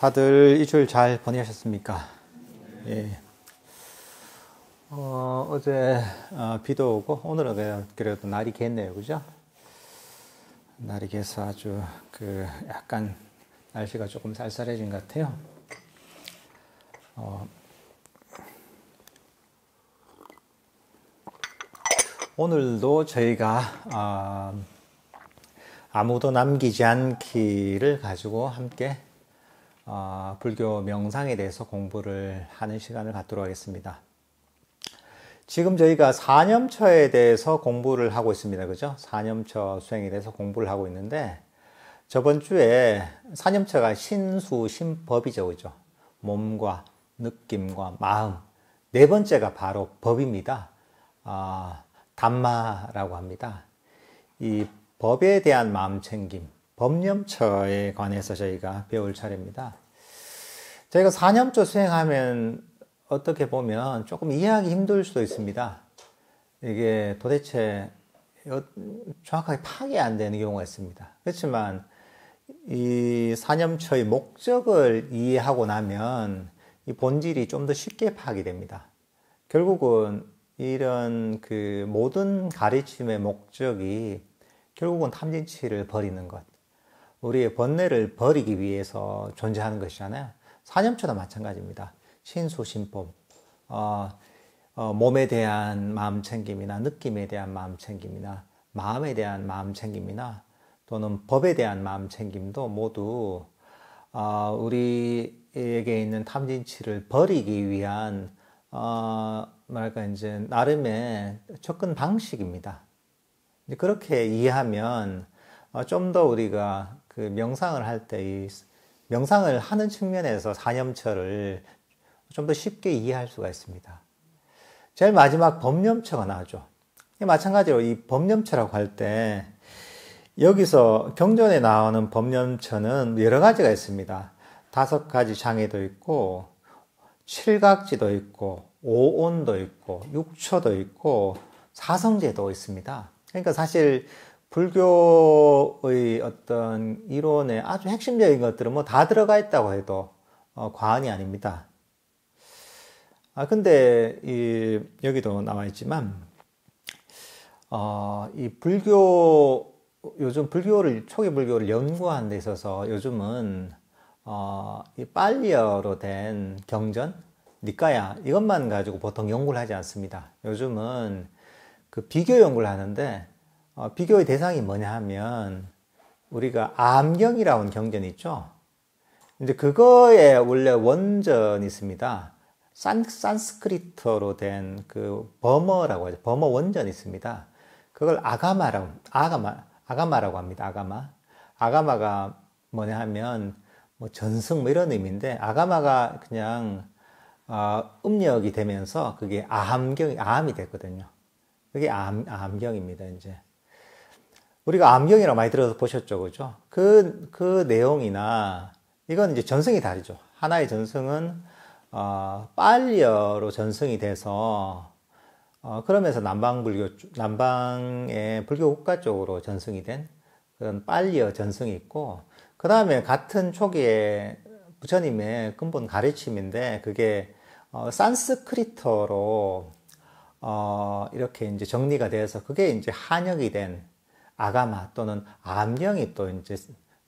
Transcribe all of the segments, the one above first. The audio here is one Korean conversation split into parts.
다들 일주일 잘 보내셨습니까? 예. 어제 비도 오고 오늘은 그래도 날이 겠네요, 그죠? 날이 개서 아주 약간 날씨가 조금 쌀쌀해진 것 같아요. 오늘도 저희가 아무도 남기지 않기를 가지고 함께 불교 명상에 대해서 공부를 하는 시간을 갖도록 하겠습니다. 지금 저희가 사념처에 대해서 공부를 하고 있습니다. 그죠? 사념처 수행에 대해서 공부를 하고 있는데, 저번 주에 사념처가 신수, 신법이죠. 그죠? 몸과 느낌과 마음. 네 번째가 바로 법입니다. 담마라고 합니다. 이 법에 대한 마음 챙김, 법념처에 관해서 저희가 배울 차례입니다. 저희가 사념처 수행하면 어떻게 보면 조금 이해하기 힘들 수도 있습니다. 이게 도대체 정확하게 파악이 안 되는 경우가 있습니다. 그렇지만 이 사념처의 목적을 이해하고 나면 이 본질이 좀 더 쉽게 파악이 됩니다. 결국은 이런 모든 가르침의 목적이 결국은 탐진치를 버리는 것, 우리의 번뇌를 버리기 위해서 존재하는 것이잖아요. 사념처도 마찬가지입니다. 신수신법, 몸에 대한 마음 챙김이나 느낌에 대한 마음 챙김이나 마음에 대한 마음 챙김이나 또는 법에 대한 마음 챙김도 모두 우리에게 있는 탐진치를 버리기 위한 이제 나름의 접근 방식입니다. 그렇게 이해하면 좀 더 우리가 명상을 할 때 명상을 하는 측면에서 사념처를 좀 더 쉽게 이해할 수가 있습니다. 제일 마지막 법념처가 나오죠. 마찬가지로 이 법념처라고 할 때 여기서 경전에 나오는 법념처는 여러 가지가 있습니다. 5가지 장애도 있고 칠각지도 있고 오온도 있고 육초도 있고 사성제도 있습니다. 그러니까 사실 불교의 어떤 이론의 아주 핵심적인 것들은 뭐 다 들어가 있다고 해도 과언이 아닙니다. 근데 여기도 나와 있지만 이 요즘 초기 불교를 연구하는 데 있어서 요즘은 이 빨리어로 된 경전, 니까야 이것만 가지고 보통 연구를 하지 않습니다. 요즘은 비교 연구를 하는데 비교의 대상이 뭐냐 하면 우리가 암경이라고 하는 경전이 있죠. 이제 그거에 원래 원전이 있습니다. 산스크리트어로 된 버머라고 하죠. 버머 원전이 있습니다. 그걸 아가마라고 합니다. 아가마가 뭐냐 하면 뭐 전승 이런 의미인데, 아가마가 그냥 음력이 되면서 그게 암이 됐거든요. 그게 암경입니다. 이제 우리가 암경이라고 많이 들어서 보셨죠, 그죠? 그 내용이나 이건 이제 전승이 다르죠. 하나의 전승은 빨리어로 전승이 돼서 그러면서 남방의 불교 국가 쪽으로 전승이 된 그런 빨리어 전승이 있고, 그 다음에 같은 초기에 부처님의 근본 가르침인데 그게 산스크리트어로 이렇게 이제 정리가 되어서 그게 이제 한역이 된 아가마 또는 암경이 또 이제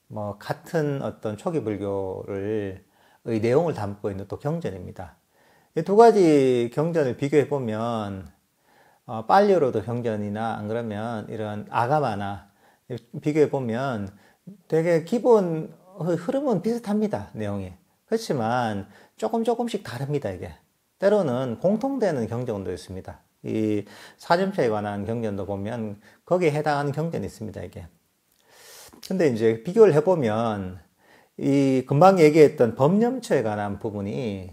뭐 같은 어떤 초기 불교의 내용을 담고 있는 또 경전입니다. 이 두 가지 경전을 비교해 보면 빨리어로도 경전이나 안 그러면 이런 아가마나 비교해 보면 되게 기본 흐름은 비슷합니다. 내용이. 그렇지만 조금씩 다릅니다. 이게 때로는 공통되는 경전도 있습니다. 이 사념처에 관한 경전도 보면 거기에 해당하는 경전이 있습니다. 이게. 근데 이제 비교를 해보면 이 금방 얘기했던 법념처에 관한 부분이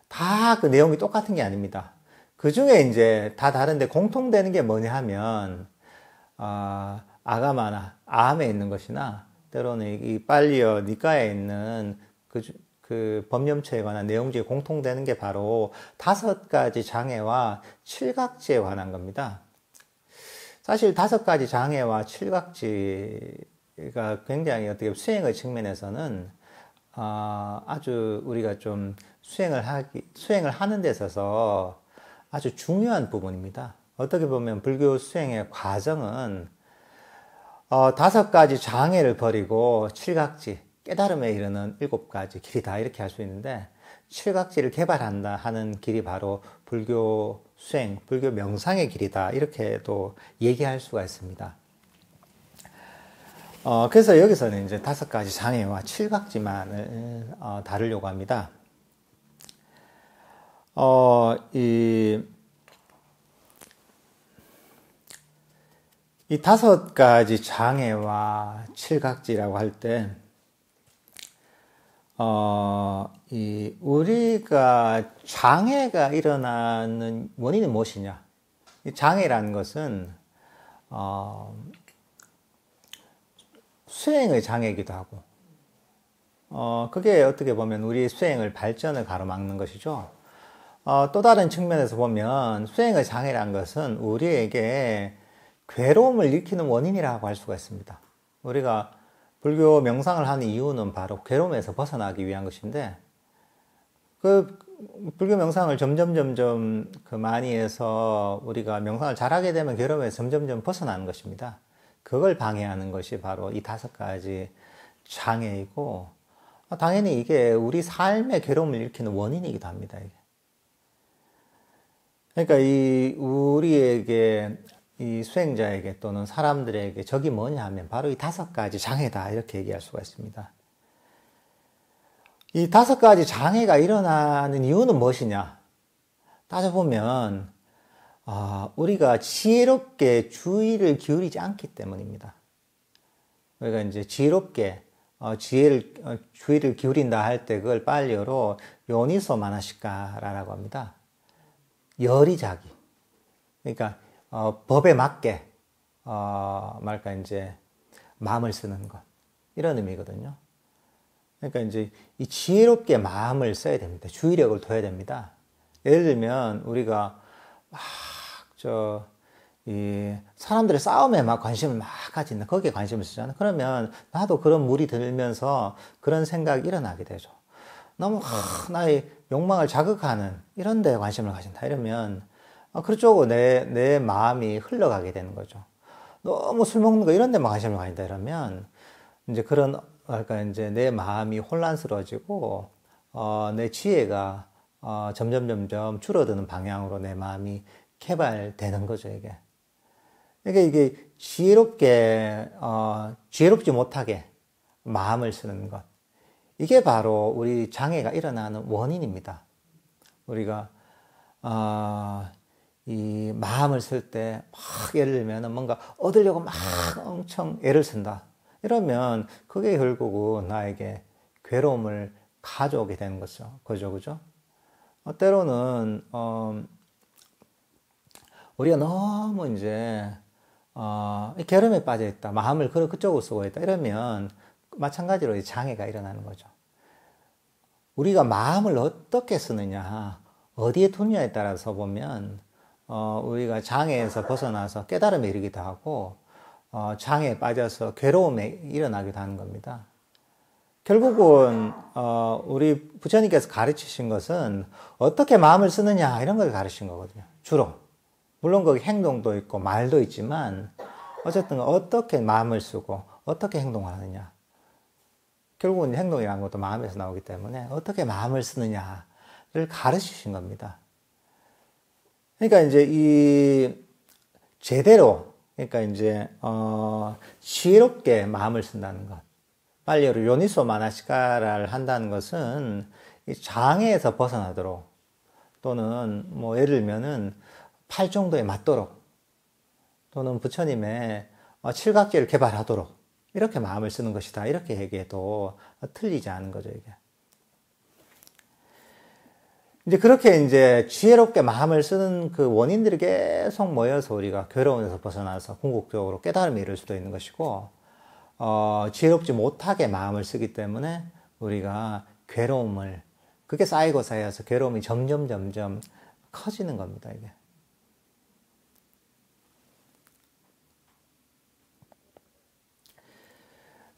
다 그 내용이 똑같은 게 아닙니다. 그 중에 이제 다 다른데 공통되는 게 뭐냐 하면 아가마나 암에 있는 것이나 때로는 이 빨리어 니까에 있는 그 법념처에 관한 내용 중에 공통되는 게 바로 5가지 장애와 칠각지에 관한 겁니다. 사실 5가지 장애와 칠각지가 굉장히 어떻게 수행의 측면에서는 아주 우리가 좀 수행을 하는 데 있어서 아주 중요한 부분입니다. 어떻게 보면 불교 수행의 과정은 5가지 장애를 버리고 칠각지, 깨달음에 이르는 7가지 길이다 이렇게 할 수 있는데, 칠각지를 개발한다 하는 길이 바로 불교 수행, 불교 명상의 길이다 이렇게도 얘기할 수가 있습니다. 그래서 여기서는 이제 5가지 장애와 칠각지만을 다루려고 합니다. 이 5가지 장애와 칠각지라고 할 때, 우리가 장애가 일어나는 원인이 무엇이냐? 이 장애라는 것은, 수행의 장애이기도 하고, 그게 어떻게 보면 우리 수행을 발전을 가로막는 것이죠. 또 다른 측면에서 보면 수행의 장애라는 것은 우리에게 괴로움을 일으키는 원인이라고 할 수가 있습니다. 우리가 불교 명상을 하는 이유는 바로 괴로움에서 벗어나기 위한 것인데, 그 불교 명상을 점점 많이 해서 우리가 명상을 잘하게 되면 괴로움에서 점점 벗어나는 것입니다. 그걸 방해하는 것이 바로 이 5가지 장애이고, 당연히 이게 우리 삶의 괴로움을 일으키는 원인이기도 합니다. 이게. 그러니까 우리에게, 이 수행자에게 또는 사람들에게 적이 뭐냐 하면 바로 이 5가지 장애다 이렇게 얘기할 수가 있습니다. 이 5가지 장애가 일어나는 이유는 무엇이냐? 따져보면 우리가 지혜롭게 주의를 기울이지 않기 때문입니다. 우리가 이제 지혜롭게 주의를 기울인다 할 때 그걸 빨리어로 요니소 마나시카라라고 합니다. 열의자기. 그러니까 법에 맞게 말까 이제 마음을 쓰는 것, 이런 의미거든요. 그러니까 이제 이 지혜롭게 마음을 써야 됩니다. 주의력을 둬야 됩니다. 예를 들면 우리가 이 사람들의 싸움에 막 관심을 막 가진다. 거기에 관심을 쓰잖아. 그러면 나도 그런 물이 들면서 그런 생각이 일어나게 되죠. 너무 나의 욕망을 자극하는 이런 데에 관심을 가진다. 이러면 그쪽으로 내 마음이 흘러가게 되는 거죠. 너무 술 먹는 거 이런 데만 관심을 가진다. 이러면 이제 그러니까 이제 내 마음이 혼란스러워지고 내 지혜가 점점 줄어드는 방향으로 내 마음이 개발되는 거죠, 이게. 그러니까 이게 지혜롭지 못하게 마음을 쓰는 것. 이게 바로 우리 장애가 일어나는 원인입니다. 우리가, 이 마음을 쓸 때 막 예를 들면 뭔가 얻으려고 막 엄청 애를 쓴다. 이러면 그게 결국은 나에게 괴로움을 가져오게 되는 거죠. 그죠? 때로는, 우리가 너무 이제 게으름에 빠져 있다, 마음을 그쪽으로 쓰고 있다 이러면 마찬가지로 장애가 일어나는 거죠. 우리가 마음을 어떻게 쓰느냐, 어디에 두느냐에 따라서 보면 우리가 장애에서 벗어나서 깨달음에 이르기도 하고 장애에 빠져서 괴로움에 일어나기도 하는 겁니다. 결국은 우리 부처님께서 가르치신 것은 어떻게 마음을 쓰느냐 이런 걸 가르치신 거거든요. 주로. 물론 거기 행동도 있고 말도 있지만 어쨌든 어떻게 마음을 쓰고 어떻게 행동을 하느냐. 결국은 행동이라는 것도 마음에서 나오기 때문에 어떻게 마음을 쓰느냐를 가르치신 겁니다. 그러니까 이제 제대로, 그러니까 이제 지혜롭게 마음을 쓴다는 것. 빨리어로 요니소 마나시카를 한다는 것은 이 장애에서 벗어나도록, 또는 뭐 예를 들면은 8정도에 맞도록, 또는 부처님의 칠각지를 개발하도록 이렇게 마음을 쓰는 것이다. 이렇게 얘기해도 틀리지 않은 거죠, 이게. 이제 그렇게 이제 지혜롭게 마음을 쓰는 그 원인들이 계속 모여서 우리가 괴로움에서 벗어나서 궁극적으로 깨달음에 이를 수도 있는 것이고, 지혜롭지 못하게 마음을 쓰기 때문에 우리가 그게 쌓이고 쌓여서 괴로움이 점점 커지는 겁니다, 이게.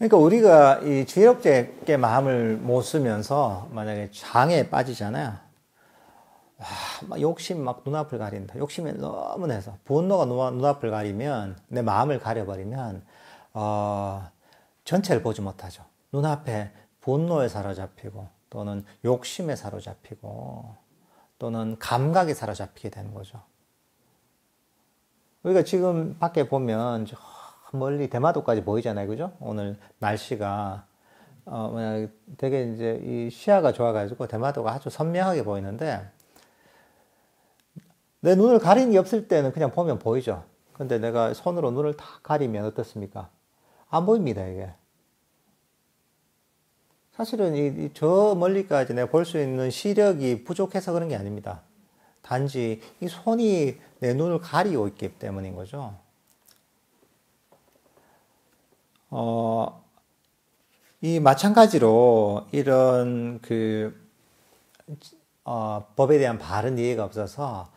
그러니까 우리가 이 지혜롭게 마음을 못 쓰면서 만약에 장애에 빠지잖아요. 와, 막 욕심 막 눈앞을 가린다. 욕심이 너무 내서 분노가 눈앞을 가리면 내 마음을 가려버리면 전체를 보지 못하죠. 눈앞에 분노에 사로잡히고 또는 욕심에 사로잡히고 또는 감각에 사로잡히게 되는 거죠. 우리가 지금 밖에 보면 저 멀리 대마도까지 보이잖아요. 그죠? 오늘 날씨가 되게 이제 이 시야가 좋아가지고 대마도가 아주 선명하게 보이는데 내 눈을 가리는 게 없을 때는 그냥 보면 보이죠. 근데 내가 손으로 눈을 다 가리면 어떻습니까? 안 보입니다, 이게. 사실은 저 멀리까지 내가 볼 수 있는 시력이 부족해서 그런 게 아닙니다. 단지 이 손이 내 눈을 가리고 있기 때문인 거죠. 이 마찬가지로 이런 법에 대한 바른 이해가 없어서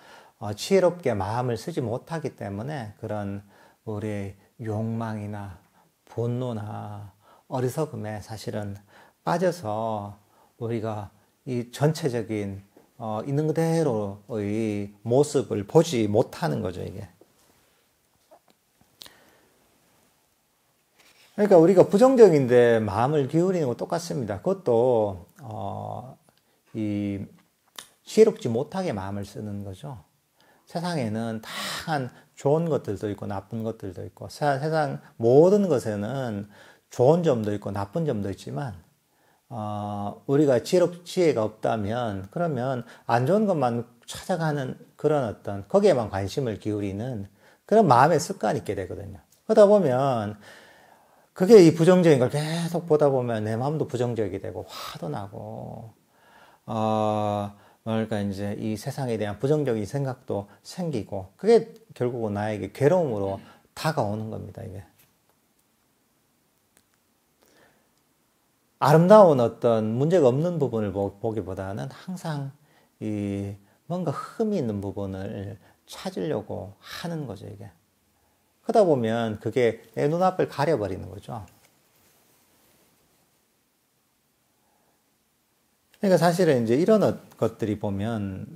지혜롭게 마음을 쓰지 못하기 때문에 그런 우리의 욕망이나 분노나 어리석음에 사실은 빠져서 우리가 이 전체적인 있는 그대로의 모습을 보지 못하는 거죠, 이게. 그러니까 우리가 부정적인데 마음을 기울이는 거 똑같습니다. 그것도 이 지혜롭지 못하게 마음을 쓰는 거죠. 세상에는 다양한 좋은 것들도 있고 나쁜 것들도 있고 세상 모든 것에는 좋은 점도 있고 나쁜 점도 있지만 우리가 지혜가 없다면 그러면 안 좋은 것만 찾아가는 그런 어떤 거기에만 관심을 기울이는 그런 마음의 습관이 있게 되거든요. 그러다 보면 그게 이 부정적인 걸 계속 보다 보면 내 마음도 부정적이 되고 화도 나고 그러니까 이제 이 세상에 대한 부정적인 생각도 생기고 그게 결국은 나에게 괴로움으로 다가오는 겁니다, 이게. 아름다운 어떤 문제가 없는 부분을 보기보다는 항상 이 뭔가 흠이 있는 부분을 찾으려고 하는 거죠, 이게. 그러다 보면 그게 내 눈앞을 가려버리는 거죠. 그러니까 사실은 이제 이런 것들이 보면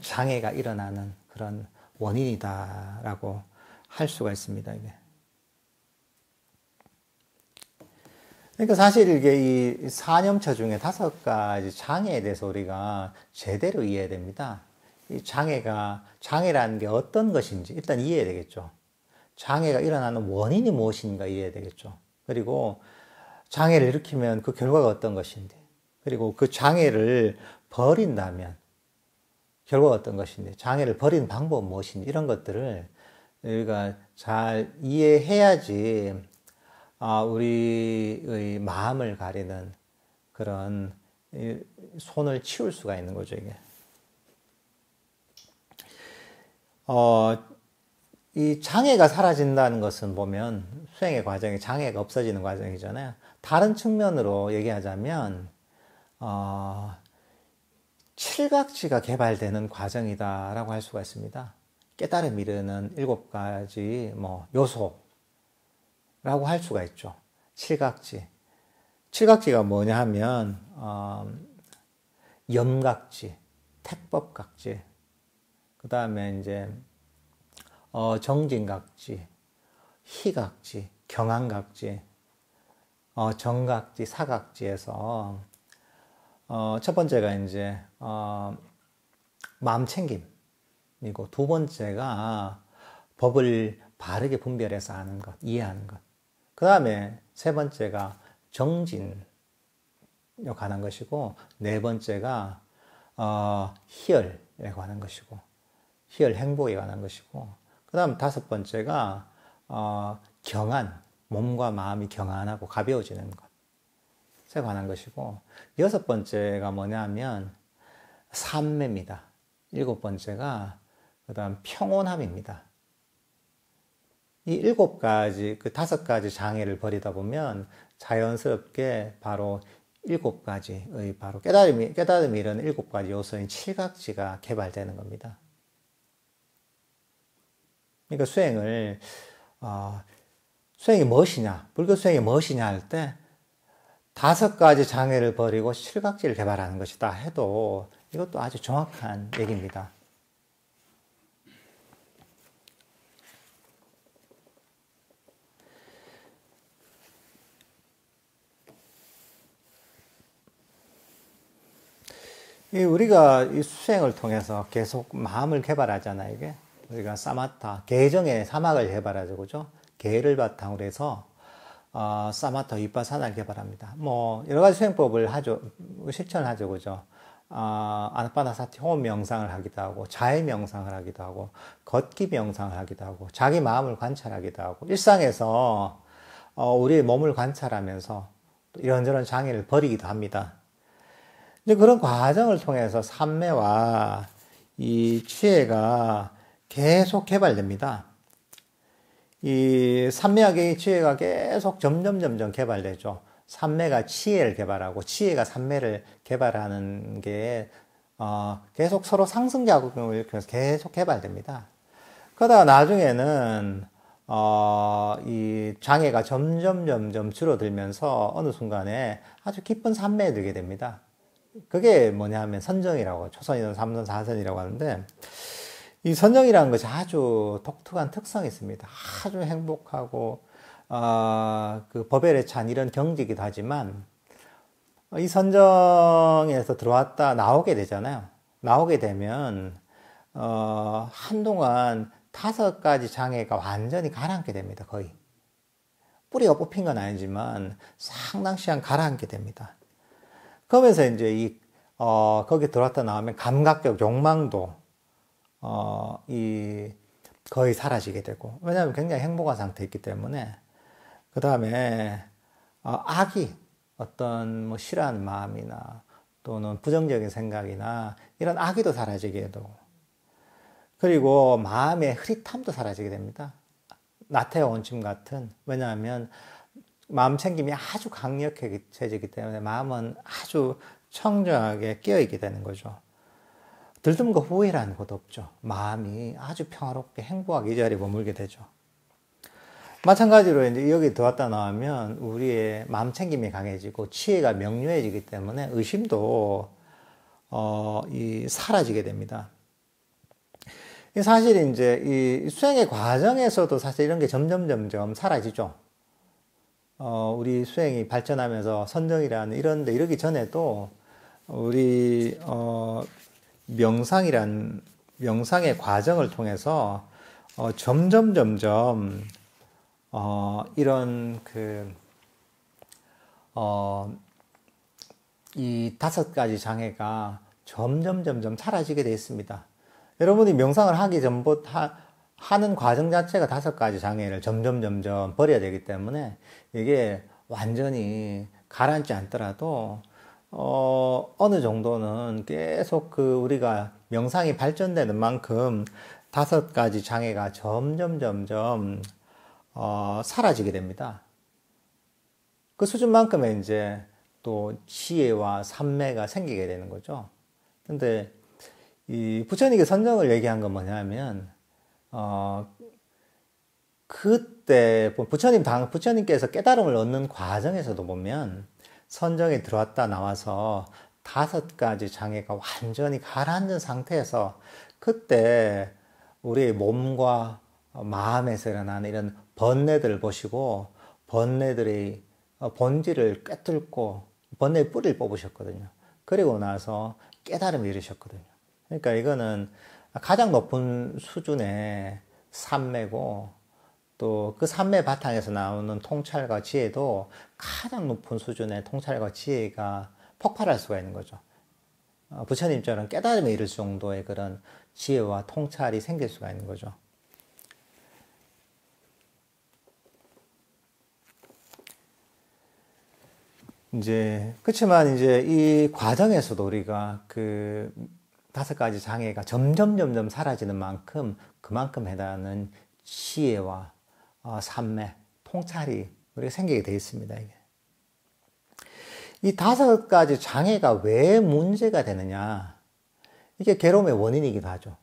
장애가 일어나는 그런 원인이다라고 할 수가 있습니다, 이게. 그러니까 사실 이게 이 사념처 중에 5가지 장애에 대해서 우리가 제대로 이해해야 됩니다. 이 장애라는 게 어떤 것인지 일단 이해해야 되겠죠. 장애가 일어나는 원인이 무엇인가 이해해야 되겠죠. 그리고 장애를 일으키면 그 결과가 어떤 것인지, 그리고 그 장애를 버린다면 결과가 어떤 것인지, 장애를 버리는 방법은 무엇인지 이런 것들을 우리가 잘 이해해야지 우리의 마음을 가리는 그런 손을 치울 수가 있는 거죠, 이게. 이 장애가 사라진다는 것은 보면 수행의 과정이 장애가 없어지는 과정이잖아요. 다른 측면으로 얘기하자면 칠각지가 개발되는 과정이다라고 할 수가 있습니다. 깨달음이 이르는 7가지 요소라고 할 수가 있죠. 칠각지가 뭐냐 하면 염각지, 택법각지, 그 다음에 이제 정진각지, 희각지, 경안각지, 정각지, 사각지에서 첫 번째가 이제 마음챙김이고, 두 번째가 법을 바르게 분별해서 아는 것, 이해하는 것. 그 다음에 세 번째가 정진에 관한 것이고, 네 번째가 희열에 관한 것이고, 희열 행복에 관한 것이고, 그 다음 5번째가 경안, 몸과 마음이 경안하고 가벼워지는 것에 관한 것이고, 6번째가 뭐냐면 삼매입니다. 7번째가 그 다음 평온함입니다. 이 7가지, 그 5가지 장애를 버리다 보면 자연스럽게 바로 7가지의 바로 깨달음이 이런 7가지 요소인 칠각지가 개발되는 겁니다. 수행이 무엇이냐, 불교 수행이 무엇이냐 할 때 5가지 장애를 버리고 실각지를 개발하는 것이다 해도 이것도 아주 정확한 얘기입니다. 우리가 이 수행을 통해서 계속 마음을 개발하잖아요, 이게. 우리가 사마타, 계정의 사막을 개발하죠, 그죠? 계를 바탕으로 해서, 사마타, 위파사나를 개발합니다. 뭐, 여러 가지 수행법을 하죠, 실천을 하죠, 그죠? 아나파나사티 호흡 명상을 하기도 하고, 자해 명상을 하기도 하고, 걷기 명상을 하기도 하고, 자기 마음을 관찰하기도 하고, 일상에서, 우리의 몸을 관찰하면서 이런저런 장애를 버리기도 합니다. 이제 그런 과정을 통해서 삼매와 이 치혜가 계속 개발됩니다. 이 삼매하게 치혜가 계속 점점 개발되죠. 삼매가 치혜를 개발하고 치혜가 삼매를 개발하는 게 계속 서로 상승작용을 일으켜서 계속 개발됩니다. 그러다가 나중에는 이 장애가 점점 줄어들면서 어느 순간에 아주 깊은 삼매에 들게 됩니다. 그게 뭐냐 하면 선정이라고, 초선이든 3선, 4선이라고 하는데, 이 선정이라는 것이 아주 독특한 특성이 있습니다. 아주 행복하고, 그 법열에 찬 이런 경지이기도 하지만, 이 선정에서 들어왔다 나오게 되잖아요. 나오게 되면, 한동안 5가지 장애가 완전히 가라앉게 됩니다, 거의. 뿌리가 뽑힌 건 아니지만, 상당 시간 가라앉게 됩니다. 그러면서 이제 거기 들어왔다 나오면 감각적 욕망도, 거의 사라지게 되고, 왜냐하면 굉장히 행복한 상태에 있기 때문에, 그 다음에, 악이, 어떤 뭐 싫어하는 마음이나, 또는 부정적인 생각이나, 이런 악의도 사라지게 되고, 그리고 마음의 흐릿함도 사라지게 됩니다. 나태와 온침 같은, 왜냐하면, 마음 챙김이 아주 강력해지기 때문에 마음은 아주 청정하게 깨어있게 되는 거죠. 들뜸과 후회라는 것도 없죠. 마음이 아주 평화롭게 행복하게 이 자리에 머물게 되죠. 마찬가지로 이제 여기 들어왔다 나오면 우리의 마음 챙김이 강해지고 치혜가 명료해지기 때문에 의심도 사라지게 됩니다. 사실 이제 이 수행의 과정에서도 사실 이런 게 점점 사라지죠. 우리 수행이 발전하면서 선정이라는 이런 데 이르기 전에도 우리 명상의 과정을 통해서 점점 이런 이 5가지 장애가 점점 사라지게 되어 있습니다. 여러분이 명상을 하기 전부터 하는 과정 자체가 5가지 장애를 점점 버려야 되기 때문에 이게 완전히 가라앉지 않더라도 어느 정도는 계속 우리가 명상이 발전되는 만큼 5가지 장애가 점점 사라지게 됩니다. 그 수준만큼의 이제 또 지혜와 삼매가 생기게 되는 거죠. 근데 이 부처님의 선정을 얘기한 건 뭐냐면 그때 부처님께서 깨달음을 얻는 과정에서도 보면 선정에 들어왔다 나와서 5가지 장애가 완전히 가라앉은 상태에서 그때 우리의 몸과 마음에서 일어나는 이런 번뇌들을 보시고 번뇌들의 본질을 꿰뚫고 번뇌의 뿌리를 뽑으셨거든요. 그리고 나서 깨달음을 이루셨거든요. 그러니까 이거는 가장 높은 수준의 삼매고 또 그 삼매 바탕에서 나오는 통찰과 지혜도 가장 높은 수준의 통찰과 지혜가 폭발할 수가 있는 거죠. 부처님처럼 깨달음에 이를 정도의 그런 지혜와 통찰이 생길 수가 있는 거죠. 그렇지만 이 과정에서도 우리가 5가지 장애가 점점 사라지는 만큼 그만큼 해당하는 지혜와 삼매, 통찰이 우리가 생기게 되어 있습니다. 이 5가지 장애가 왜 문제가 되느냐? 이게 괴로움의 원인이기도 하죠.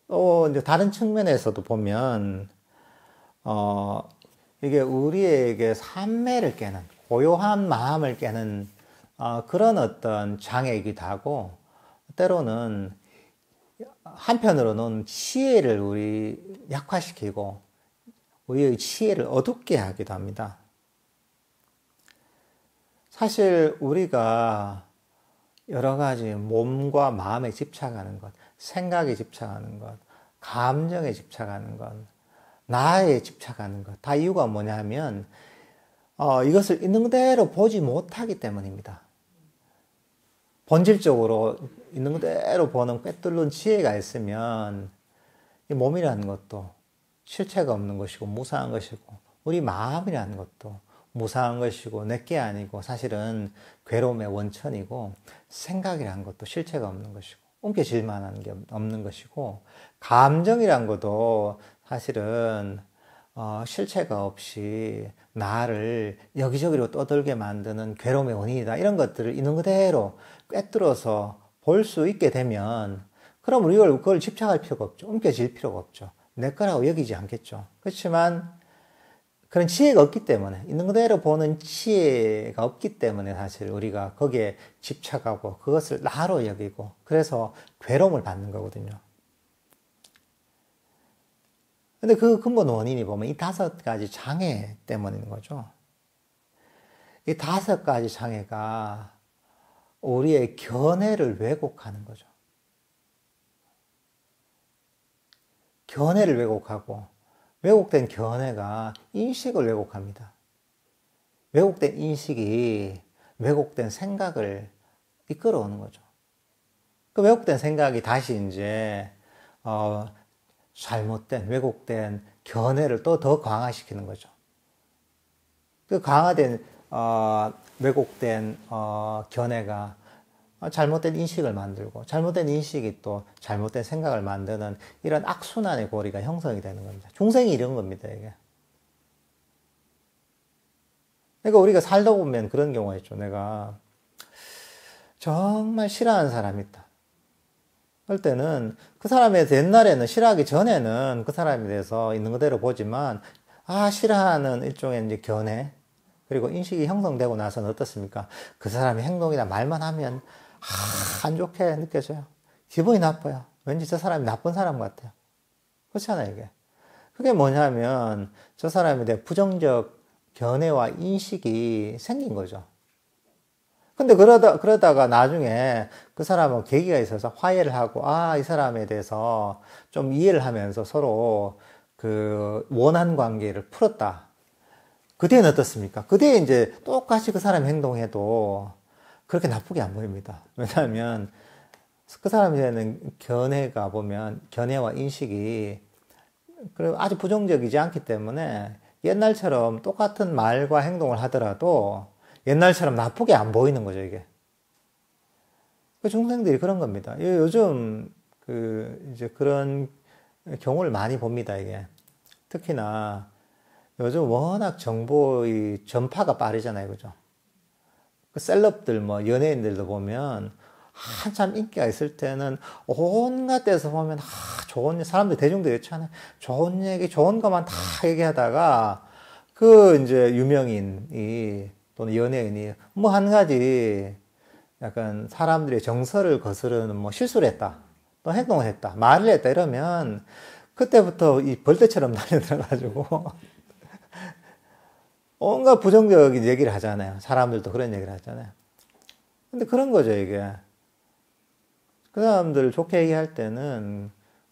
또 이제 다른 측면에서도 보면 이게 우리에게 산매를 깨는, 고요한 마음을 깨는 그런 어떤 장애이기도 하고, 때로는 한편으로는 지혜를 우리 약화시키고 우리의 지혜를 어둡게 하기도 합니다. 사실 우리가 여러 가지 몸과 마음에 집착하는 것, 생각에 집착하는 것, 감정에 집착하는 것, 나에 집착하는 것, 다 이유가 뭐냐 하면 이것을 있는 그대로 보지 못하기 때문입니다. 본질적으로 있는 그대로 보는 꿰뚫는 지혜가 있으면 이 몸이라는 것도 실체가 없는 것이고 무상한 것이고, 우리 마음이라는 것도 무상한 것이고 내게 아니고 사실은 괴로움의 원천이고, 생각이라는 것도 실체가 없는 것이고 옮겨질 만한 게 없는 것이고, 감정이란 것도 사실은 실체가 없이 나를 여기저기로 떠돌게 만드는 괴로움의 원인이다. 이런 것들을 있는 그대로 꿰뚫어서 볼 수 있게 되면, 그럼 우리가 그걸 집착할 필요가 없죠. 옮겨질 필요가 없죠. 내 거라고 여기지 않겠죠. 그렇지만 그런 지혜가 없기 때문에, 있는 그대로 보는 지혜가 없기 때문에 사실 우리가 거기에 집착하고 그것을 나로 여기고, 그래서 괴로움을 받는 거거든요. 근데 그 근본 원인이 보면 이 5가지 장애 때문인 거죠. 이 5가지 장애가 우리의 견해를 왜곡하는 거죠. 견해를 왜곡하고, 왜곡된 견해가 인식을 왜곡합니다. 왜곡된 인식이 왜곡된 생각을 이끌어오는 거죠. 그 왜곡된 생각이 다시 이제 잘못된, 왜곡된 견해를 또 더 강화시키는 거죠. 그 강화된 왜곡된 견해가 잘못된 인식을 만들고, 잘못된 인식이 또 잘못된 생각을 만드는 이런 악순환의 고리가 형성이 되는 겁니다. 중생이 이런 겁니다, 이게. 그러니까 우리가 살다 보면 그런 경우가 있죠. 내가 정말 싫어하는 사람이 있다. 그럴 때는 그 사람에 대해서, 옛날에는 싫어하기 전에는 그 사람에 대해서 있는 그대로 보지만, 싫어하는 일종의 이제 견해, 그리고 인식이 형성되고 나서는 어떻습니까? 그 사람의 행동이나 말만 하면 안 좋게 느껴져요. 기분이 나빠요. 왠지 저 사람이 나쁜 사람 같아요. 그렇잖아요, 이게. 그게 뭐냐면 저 사람에 대해 부정적 견해와 인식이 생긴 거죠. 근데 그러다가 나중에 그 사람은 계기가 있어서 화해를 하고, 이 사람에 대해서 좀 이해를 하면서 서로 그 원한 관계를 풀었다. 그때는 어떻습니까? 그때 이제 똑같이 그 사람이 행동해도 그렇게 나쁘게 안 보입니다. 왜냐하면 그 사람에는 견해가 보면, 견해와 인식이 아주 부정적이지 않기 때문에 옛날처럼 똑같은 말과 행동을 하더라도 옛날처럼 나쁘게 안 보이는 거죠, 이게. 그 중생들이 그런 겁니다. 요즘 이제 그런 경우를 많이 봅니다, 이게. 특히나 요즘 워낙 정보의 전파가 빠르잖아요, 그죠? 그 셀럽들, 연예인들도 보면 한참 인기가 있을 때는 온갖 데서 보면 좋은, 사람들 대중들이 있잖아요. 좋은 얘기, 좋은 것만 다 얘기하다가 그 이제 유명인이 또는 연예인이 한 가지 약간 사람들의 정서를 거스르는 실수를 했다, 또 행동을 했다, 말을 했다 이러면 그때부터 이 벌떼처럼 달려들어가지고 온갖 부정적인 얘기를 하잖아요. 사람들도 그런 얘기를 하잖아요. 근데 그런 거죠, 이게. 그 사람들 좋게 얘기할 때는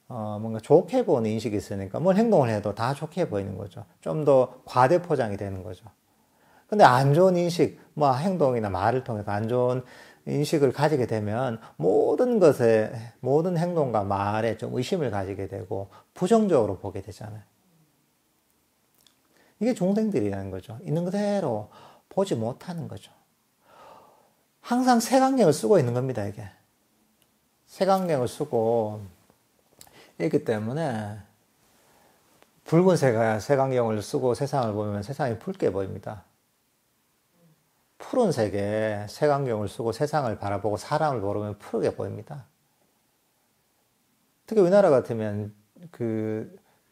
뭔가 좋게 보는 인식이 있으니까 뭘 행동을 해도 다 좋게 보이는 거죠. 좀 더 과대 포장이 되는 거죠. 근데 안 좋은 인식, 행동이나 말을 통해서 안 좋은 인식을 가지게 되면 모든 것에, 모든 행동과 말에 좀 의심을 가지게 되고 부정적으로 보게 되잖아요. 이게 중생들이라는 거죠. 있는 그대로 보지 못하는 거죠. 항상 색안경을 쓰고 있는 겁니다, 이게. 색안경을 쓰고 있기 때문에 붉은색 색안경을 쓰고 세상을 보면 세상이 붉게 보입니다. 푸른색의 색안경을 쓰고 세상을 바라보고 사람을 보면 푸르게 보입니다. 특히 우리나라 같으면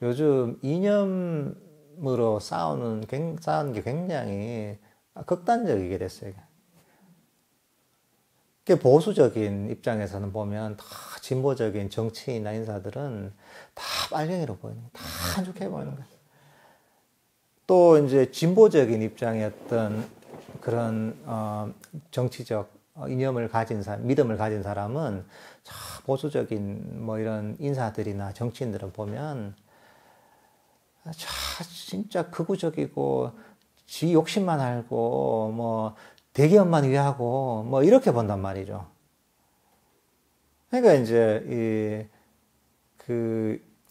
요즘 이념 삶으로 싸우는 게 굉장히 극단적이게 됐어요. 보수적인 입장에서는 보면 다 진보적인 정치인이나 인사들은 다 빨갱이로 보이는 거예요. 다 안 좋게 보이는 거예요. 또 이제 진보적인 입장이었던 그런 정치적 이념을 가진 사람, 믿음을 가진 사람은 보수적인 뭐 이런 인사들이나 정치인들을 보면 진짜 극우적이고 지 욕심만 알고 뭐 대기업만 위하고 뭐 이렇게 본단 말이죠. 그러니까 이제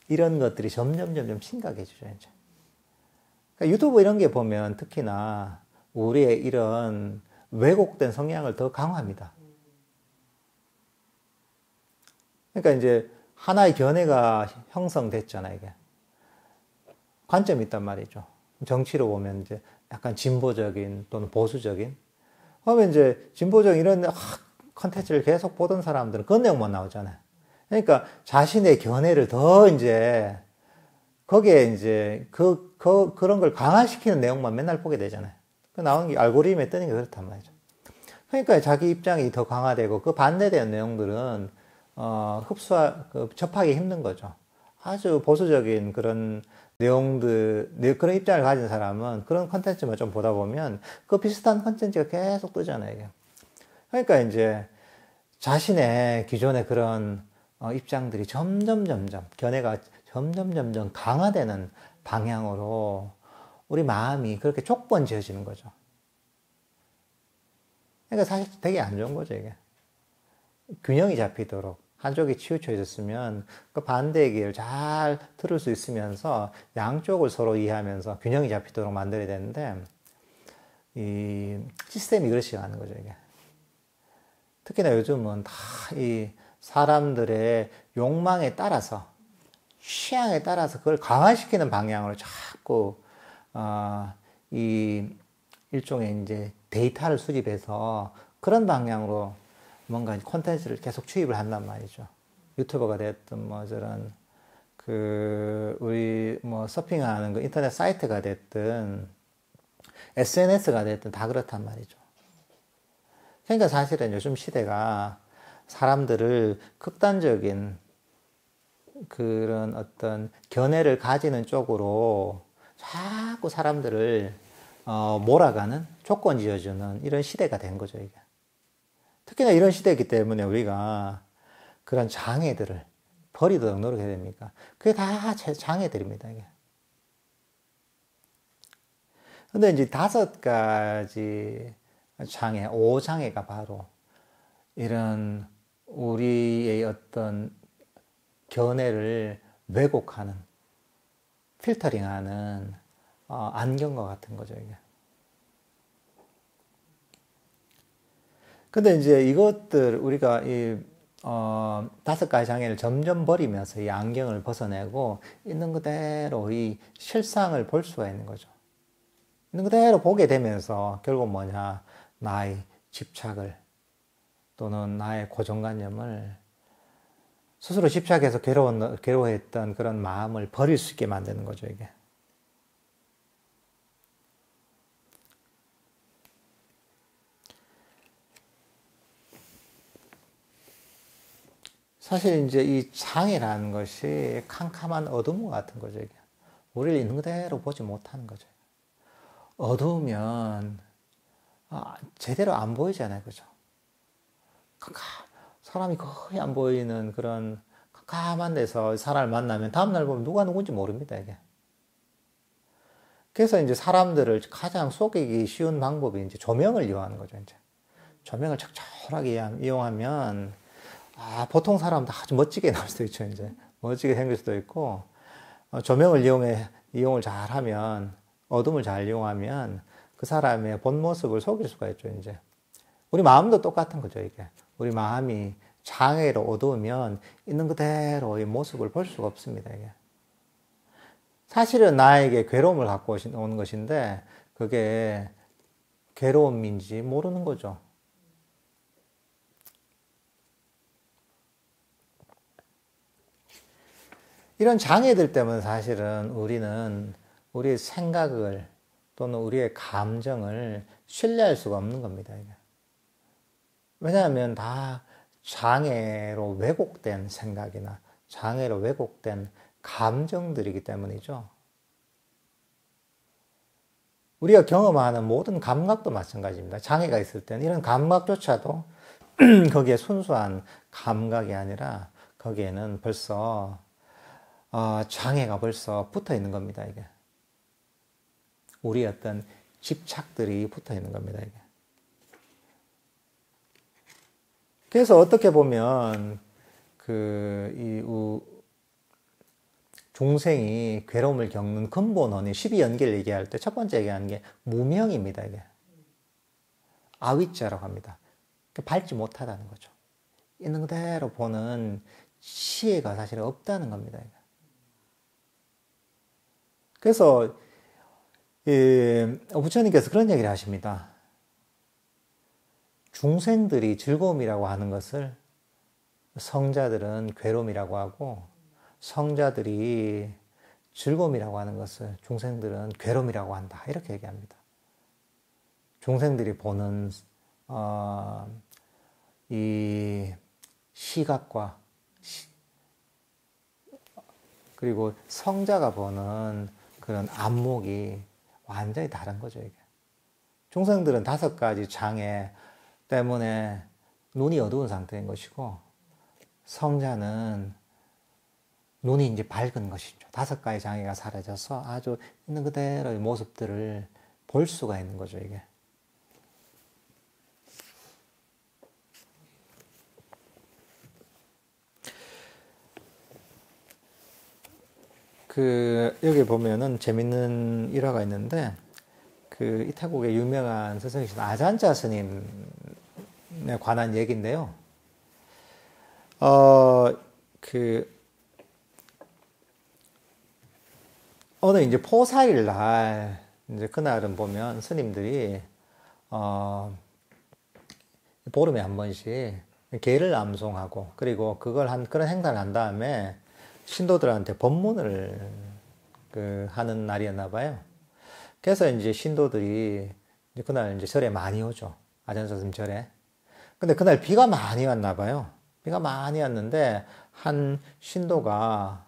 이런 것들이 점점 심각해지죠. 이제. 그러니까 유튜브 이런 게 보면 특히나 우리의 이런 왜곡된 성향을 더 강화합니다. 그러니까 이제 하나의 견해가 형성됐잖아요, 이게. 관점이 있단 말이죠. 정치로 보면 이제 약간 진보적인 또는 보수적인. 그러면 이제 진보적인 이런 컨텐츠를 계속 보던 사람들은 그런 내용만 나오잖아요. 그러니까 자신의 견해를 더 이제 거기에 이제 그런 걸 강화시키는 내용만 맨날 보게 되잖아요. 그 나오는 게 알고리즘에 뜨는 게 그렇단 말이죠. 그러니까 자기 입장이 더 강화되고 그 반대되는 내용들은 접하기 힘든 거죠. 아주 보수적인 그런 내용들, 그런 입장을 가진 사람은 그런 컨텐츠만 좀 보다 보면 그 비슷한 컨텐츠가 계속 뜨잖아요. 이게. 그러니까 이제 자신의 기존의 그런 입장들이 견해가 점점 강화되는 방향으로 우리 마음이 그렇게 족번지어지는 거죠. 그러니까 사실 되게 안 좋은 거죠, 이게. 균형이 잡히도록. 한쪽이 치우쳐 있었으면 그 반대의 길을 잘 들을 수 있으면서 양쪽을 서로 이해하면서 균형이 잡히도록 만들어야 되는데 이 시스템이 그렇지 않은 거죠, 이게. 특히나 요즘은 다 이 사람들의 욕망에 따라서 취향에 따라서 그걸 강화시키는 방향으로 자꾸 이 일종의 이제 데이터를 수집해서 그런 방향으로 뭔가 콘텐츠를 계속 추입을 한단 말이죠. 유튜버가 됐든 뭐 저런 우리 뭐 서핑하는 그 인터넷 사이트가 됐든 SNS가 됐든 다 그렇단 말이죠. 그러니까 사실은 요즘 시대가 사람들을 극단적인 그런 어떤 견해를 가지는 쪽으로 자꾸 사람들을 몰아가는 조건 지어주는 이런 시대가 된 거죠, 이게. 특히나 이런 시대이기 때문에 우리가 그런 장애들을 버리도록 노력해야 됩니까? 그게 다 장애들입니다, 이게. 근데 이제 5가지 장애, 5장애가 바로 이런 우리의 어떤 견해를 왜곡하는, 필터링하는 안경과 같은 거죠, 이게. 근데 이제 이것들 우리가 5가지 장애를 점점 버리면서 이 안경을 벗어내고 있는 그대로 이 실상을 볼 수가 있는 거죠. 있는 그대로 보게 되면서 결국 뭐냐, 나의 집착을 또는 나의 고정관념을 스스로 집착해서 괴로워했던 그런 마음을 버릴 수 있게 만드는 거죠, 이게. 사실 이제 이 장애라는 것이 캄캄한 어둠 같은 거죠, 이게. 우리를 있는 그대로 보지 못하는 거죠. 어두우면 제대로 안 보이잖아요, 그죠? 사람이 거의 안 보이는 그런 캄캄한 데서 사람을 만나면 다음날 보면 누가 누군지 모릅니다, 이게. 그래서 이제 사람들을 가장 속이기 쉬운 방법이 이제 조명을 이용하는 거죠, 이제. 조명을 적절하게 이용하면, 보통 사람도 아주 멋지게 나올 수도 있죠, 이제. 멋지게 생길 수도 있고, 조명을 이용을 잘 하면, 어둠을 잘 이용하면 그 사람의 본 모습을 속일 수가 있죠, 이제. 우리 마음도 똑같은 거죠, 이게. 우리 마음이 장애로 어두우면 있는 그대로의 모습을 볼 수가 없습니다, 이게. 사실은 나에게 괴로움을 갖고 오는 것인데, 그게 괴로움인지 모르는 거죠. 이런 장애들 때문에 사실은 우리는 우리의 생각을 또는 우리의 감정을 신뢰할 수가 없는 겁니다. 이게. 왜냐하면 다 장애로 왜곡된 생각이나 장애로 왜곡된 감정들이기 때문이죠. 우리가 경험하는 모든 감각도 마찬가지입니다. 장애가 있을 때는 이런 감각조차도 거기에 순수한 감각이 아니라 거기에는 벌써 장애가 벌써 붙어 있는 겁니다. 이게 우리의 어떤 집착들이 붙어 있는 겁니다. 이게. 그래서 어떻게 보면 중생이 괴로움을 겪는 근본 원인 12연계를 얘기할 때 첫 번째 얘기하는 게 무명입니다. 이게 아위자라고 합니다. 밟지 못하다는 거죠. 있는 그대로 보는 시혜가 사실 없다는 겁니다. 이게. 그래서 부처님께서 그런 얘기를 하십니다. 중생들이 즐거움이라고 하는 것을 성자들은 괴로움이라고 하고 성자들이 즐거움이라고 하는 것을 중생들은 괴로움이라고 한다. 이렇게 얘기합니다. 중생들이 보는 이 시각과 그리고 성자가 보는 그런 안목이 완전히 다른 거죠. 이게. 중생들은 5가지 장애 때문에 눈이 어두운 상태인 것이고 성자는 눈이 이제 밝은 것이죠. 5가지 장애가 사라져서 아주 있는 그대로의 모습들을 볼 수가 있는 거죠. 이게. 여기 보면은 재밌는 일화가 있는데, 이 태국의 유명한 스승이신 아잔자 스님에 관한 얘기인데요. 어느 이제 포사일 날, 이제 그날은 보면 스님들이, 보름에 한 번씩 계를 암송하고, 그리고 그런 행사를 한 다음에 신도들한테 법문을 하는 날이었나 봐요. 그래서 이제 신도들이 이제 그날 이제 절에 많이 오죠. 아잔사 스님 절에. 근데 그날 비가 많이 왔나 봐요. 비가 많이 왔는데 한 신도가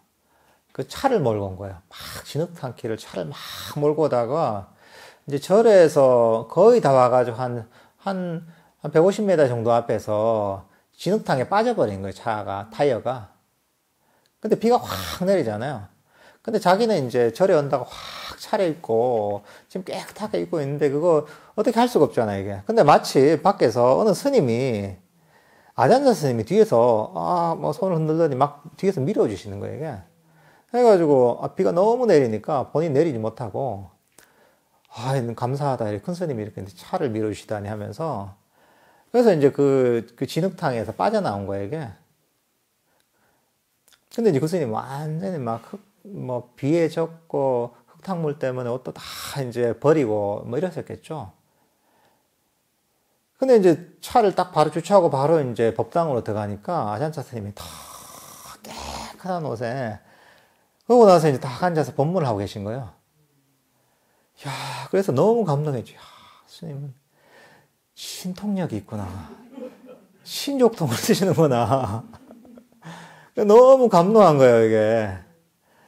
그 차를 몰고 온 거예요. 막 진흙탕길을 차를 막 몰고 오다가 이제 절에서 거의 다 와가지고 한 150m 정도 앞에서 진흙탕에 빠져버린 거예요. 타이어가. 근데 비가 확 내리잖아요. 근데 자기는 이제 절에 온다고 확 차려입고 지금 깨끗하게 입고 있는데 그거 어떻게 할 수가 없잖아요, 이게. 근데 마치 밖에서 어느 스님이 아잔자 스님이 뒤에서 뭐 손을 흔들더니 막 뒤에서 밀어주시는 거예요, 이게. 해가지고 비가 너무 내리니까 본인이 내리지 못하고 감사하다. 큰 스님이 이렇게 차를 밀어주시다니 하면서 그래서 이제 그 진흙탕에서 빠져나온 거예요, 이게. 근데 이제 그 스님이 완전히 비에 젖고 흙탕물 때문에 옷도 다 이제 버리고 뭐 이랬었겠죠. 근데 이제 차를 딱 바로 주차하고 바로 이제 법당으로 들어가니까 아잔차 스님이 다 깨끗한 옷에 그러고 나서 이제 딱 앉아서 법문을 하고 계신 거예요. 야, 그래서 너무 감동했죠. 야, 스님은 신통력이 있구나. 신족통을 쓰시는구나. 너무 감동한 거예요, 이게.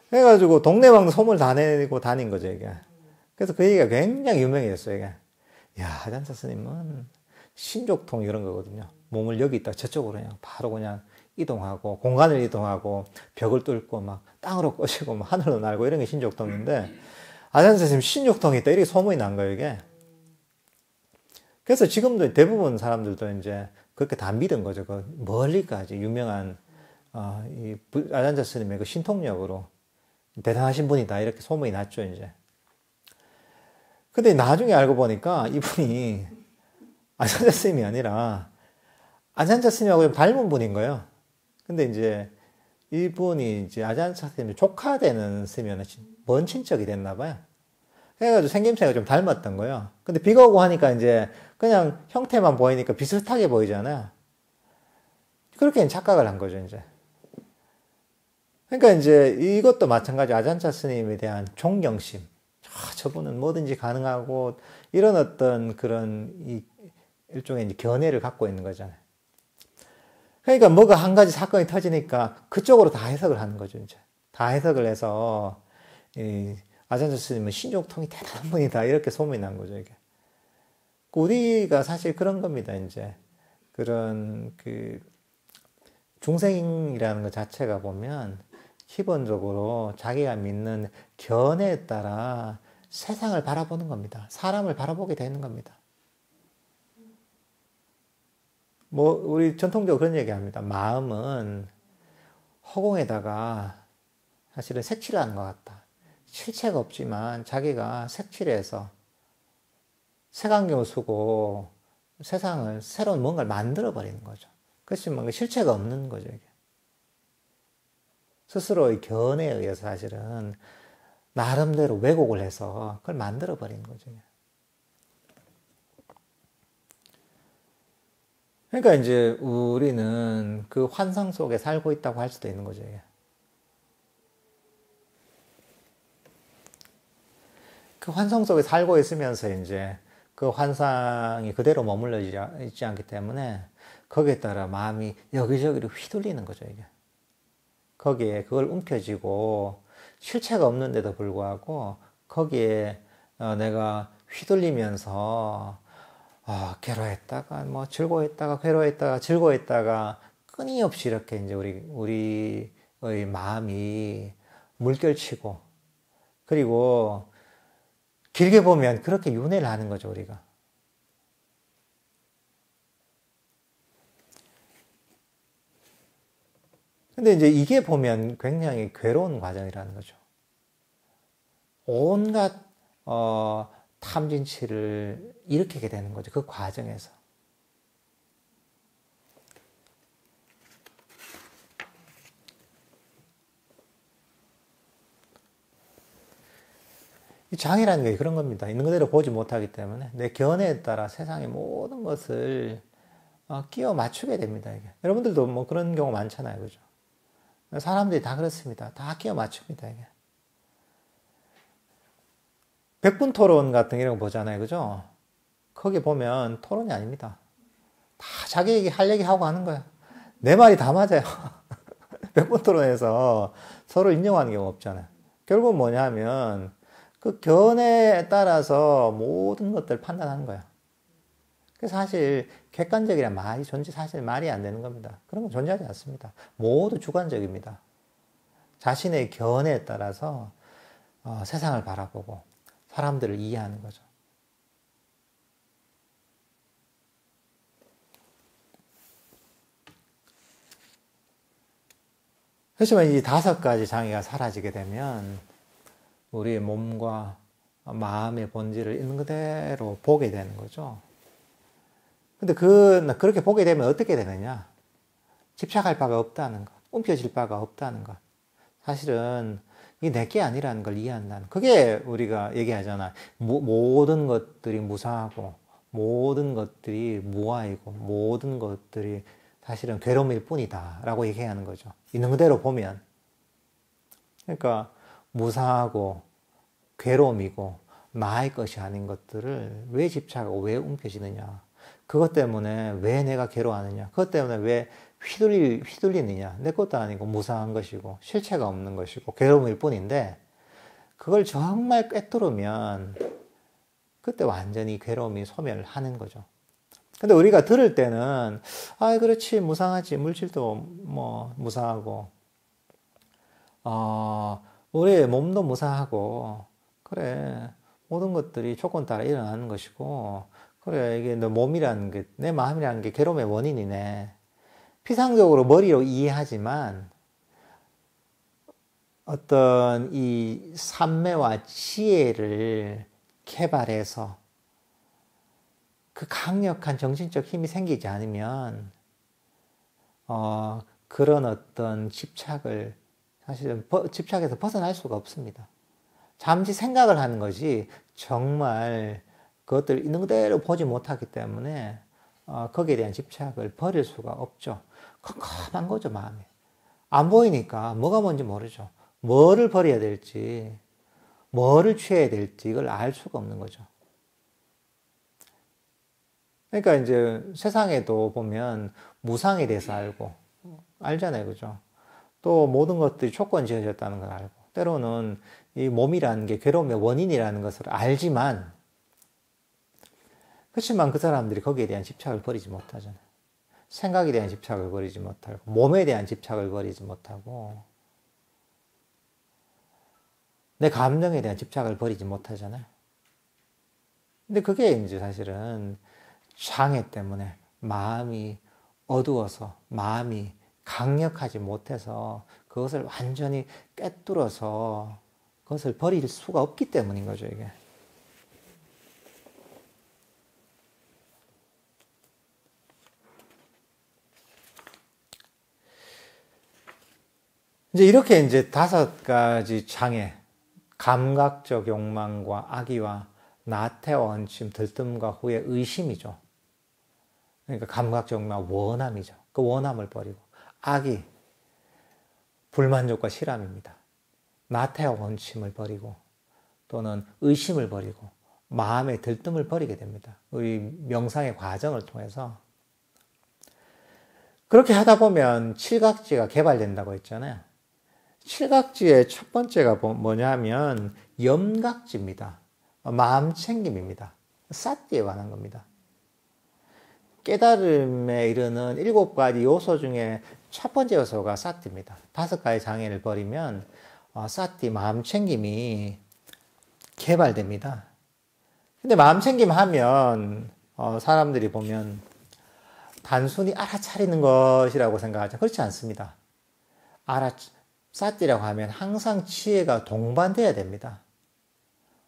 그래가지고 동네방도 소문을 다 내고 다닌 거죠, 이게. 그래서 그 얘기가 굉장히 유명해졌어요, 이게. 야, 아잔사 스님은 신족통 이런 거거든요. 몸을 여기 있다 저쪽으로 그냥 바로 그냥 이동하고, 공간을 이동하고, 벽을 뚫고 막 땅으로 꺼지고 막 하늘로 날고 이런 게 신족통인데, 아잔사 스님 신족통이 있다 이렇게 소문이 난 거예요, 이게. 그래서 지금도 대부분 사람들도 이제 그렇게 다 믿은 거죠. 그 멀리까지 유명한 이 아잔자 스님의 그 신통력으로 대단하신 분이다 이렇게 소문이 났죠, 이제. 근데 나중에 알고 보니까 이분이 아잔자 스님이 아니라 아잔자 스님하고 좀 닮은 분인 거예요. 근데 이제 이분이 이제 아잔자 스님의 조카 되는 스님이었나 먼 친척이 됐나 봐요. 그래가지고 생김새가 좀 닮았던 거예요. 근데 비가 오고 하니까 이제 그냥 형태만 보이니까 비슷하게 보이잖아요. 그렇게 착각을 한 거죠, 이제. 그러니까 이제 이것도 마찬가지 아잔차 스님에 대한 존경심. 저분은 뭐든지 가능하고 이런 어떤 그런 일종의 이제 견해를 갖고 있는 거잖아요. 그러니까 뭐가 한 가지 사건이 터지니까 그쪽으로 다 해석을 하는 거죠, 이제. 다 해석을 해서, 아전조 스님은 신족통이 대단한 분이다. 이렇게 소문이 난 거죠, 이게. 우리가 사실 그런 겁니다, 이제. 그런, 중생이라는 것 자체가 보면, 기본적으로 자기가 믿는 견해에 따라 세상을 바라보는 겁니다. 사람을 바라보게 되는 겁니다. 우리 전통적으로 그런 얘기 합니다. 마음은 허공에다가 사실은 색칠을 하는 것 같다. 실체가 없지만 자기가 색칠해서 색안경을 쓰고 세상을 새로운 뭔가를 만들어버리는 거죠. 그것이 뭔가 실체가 없는 거죠, 이게. 스스로의 견해에 의해서 사실은 나름대로 왜곡을 해서 그걸 만들어버리는 거죠. 그러니까 이제 우리는 그 환상 속에 살고 있다고 할 수도 있는 거죠. 그 환상 속에 살고 있으면서 이제 그 환상이 그대로 머물러 있지 않기 때문에 거기에 따라 마음이 여기저기로 휘둘리는 거죠, 이게. 거기에 그걸 움켜쥐고 실체가 없는데도 불구하고 거기에 내가 휘둘리면서 괴로워했다가 뭐 즐거워했다가 괴로워했다가 즐거워했다가 끊임없이 이렇게 이제 우리의 마음이 물결치고 그리고 길게 보면 그렇게 윤회를 하는 거죠, 우리가. 근데 이제 이게 보면 굉장히 괴로운 과정이라는 거죠. 온갖 탐진치를 일으키게 되는 거죠. 그 과정에서. 이 장이라는 게 그런 겁니다. 있는 그대로 보지 못하기 때문에 내 견해에 따라 세상의 모든 것을 끼워 맞추게 됩니다. 이게. 여러분들도 뭐 그런 경우 많잖아요. 그죠? 사람들이 다 그렇습니다. 다 끼워 맞춥니다. 이게. 백분 토론 같은 이런 거 보잖아요. 그죠? 거기 보면 토론이 아닙니다. 다 자기 얘기 할 얘기 하고 하는 거야. 내 말이 다 맞아요. 백분 토론에서 서로 인정하는 경우 없잖아요. 결국은 뭐냐면 그 견해에 따라서 모든 것들을 판단하는 거야. 그래서 사실 객관적이란 말이 사실 말이 안 되는 겁니다. 그런 건 존재하지 않습니다. 모두 주관적입니다. 자신의 견해에 따라서 세상을 바라보고 사람들을 이해하는 거죠. 그렇지만 이 5가지 장애가 사라지게 되면 우리의 몸과 마음의 본질을 있는 그대로 보게 되는 거죠. 근데 그렇게 보게 되면 어떻게 되느냐? 집착할 바가 없다는 것, 움켜질 바가 없다는 것. 사실은 이게 내게 아니라는 걸 이해한다는. 그게 우리가 얘기하잖아. 모든 것들이 무사하고, 모든 것들이 무아이고, 모든 것들이 사실은 괴로움일 뿐이다. 라고 얘기하는 거죠. 있는 그대로 보면. 그러니까, 무사하고, 괴로움이고, 나의 것이 아닌 것들을 왜 집착하고 왜 움켜쥐느냐. 그것 때문에 왜 내가 괴로워하느냐. 그것 때문에 왜 휘둘리느냐. 내 것도 아니고 무사한 것이고 실체가 없는 것이고 괴로움일 뿐인데 그걸 정말 꿰뚫으면 그때 완전히 괴로움이 소멸하는 거죠. 근데 우리가 들을 때는 그렇지 무상하지 물질도 뭐 무사하고 우리의 몸도 무사하고 그래 모든 것들이 조건 따라 일어나는 것이고 그래 이게 내 몸이라는 게 내 마음이라는 게 괴로움의 원인이네. 피상적으로 머리로 이해하지만 어떤 이 삼매와 지혜를 개발해서 그 강력한 정신적 힘이 생기지 않으면 그런 어떤 집착을 사실은 집착에서 벗어날 수가 없습니다. 잠시 생각을 하는 것이 정말 그것들 있는 그대로 보지 못하기 때문에 거기에 대한 집착을 버릴 수가 없죠. 컴컴한 거죠, 마음이. 안 보이니까 뭐가 뭔지 모르죠. 뭐를 버려야 될지 뭐를 취해야 될지 이걸 알 수가 없는 거죠. 그러니까 이제 세상에도 보면 무상에 대해서 알잖아요. 그죠? 또 모든 것들이 조건 지어졌다는 걸 알고, 때로는 이 몸이라는 게 괴로움의 원인이라는 것을 알지만, 그렇지만 그 사람들이 거기에 대한 집착을 버리지 못하잖아요. 생각에 대한 집착을 버리지 못하고, 몸에 대한 집착을 버리지 못하고, 내 감정에 대한 집착을 버리지 못하잖아요. 근데 그게 이제 사실은 장애 때문에 마음이 어두워서, 마음이 강력하지 못해서 그것을 완전히 꿰뚫어서 그것을 버릴 수가 없기 때문인 거죠, 이게. 이제 이렇게 이제 5가지 장애, 감각적 욕망과 악의와 나태와 원심, 들뜸과 후의 의심이죠. 그러니까 감각적 욕망, 원함이죠. 그 원함을 버리고, 악의, 불만족과 실함입니다. 나태와 원심을 버리고, 또는 의심을 버리고, 마음의 들뜸을 버리게 됩니다. 우리 명상의 과정을 통해서. 그렇게 하다 보면 칠각지가 개발된다고 했잖아요. 칠각지의 첫 번째가 뭐냐면 염각지입니다. 마음챙김입니다. 사띠에 관한 겁니다. 깨달음에 이르는 7가지 요소 중에 첫 번째 요소가 사띠입니다. 5가지 장애를 버리면 사띠, 마음챙김이 개발됩니다. 근데 마음챙김 하면 사람들이 보면 단순히 알아차리는 것이라고 생각하죠. 그렇지 않습니다. 사띠라고 하면 항상 지혜가 동반돼야 됩니다.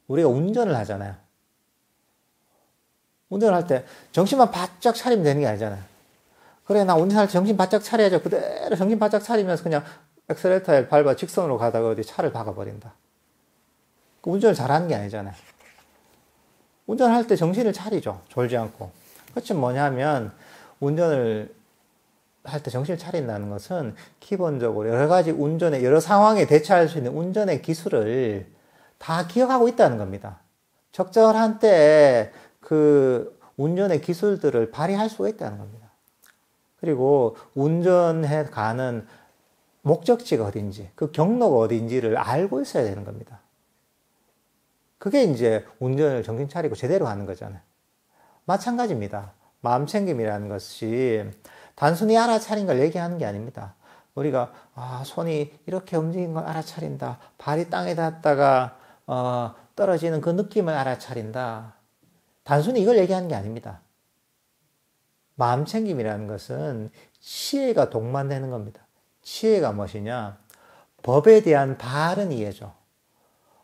우리가 운전을 하잖아요. 운전을 할 때 정신만 바짝 차리면 되는 게 아니잖아요. 그래, 나 운전할 때 정신 바짝 차려야죠. 그대로 정신 바짝 차리면서 그냥 엑셀레이터에 밟아 직선으로 가다가 어디 차를 박아버린다. 그 운전을 잘하는 게 아니잖아요. 운전할 때 정신을 차리죠. 졸지 않고. 그것은 뭐냐면 운전을 할 때 정신을 차린다는 것은 기본적으로 여러 가지 운전의 여러 상황에 대처할 수 있는 운전의 기술을 다 기억하고 있다는 겁니다. 적절한 때에 그 운전의 기술들을 발휘할 수가 있다는 겁니다. 그리고 운전해 가는 목적지가 어딘지, 그 경로가 어딘지를 알고 있어야 되는 겁니다. 그게 이제 운전을 정신 차리고 제대로 하는 거잖아요. 마찬가지입니다. 마음챙김이라는 것이 단순히 알아차린 걸 얘기하는 게 아닙니다. 우리가 손이 이렇게 움직이는 걸 알아차린다. 발이 땅에 닿았다가 떨어지는 그 느낌을 알아차린다. 단순히 이걸 얘기하는 게 아닙니다. 마음챙김이라는 것은 지혜가 동반되는 겁니다. 지혜가 무엇이냐? 법에 대한 바른 이해죠.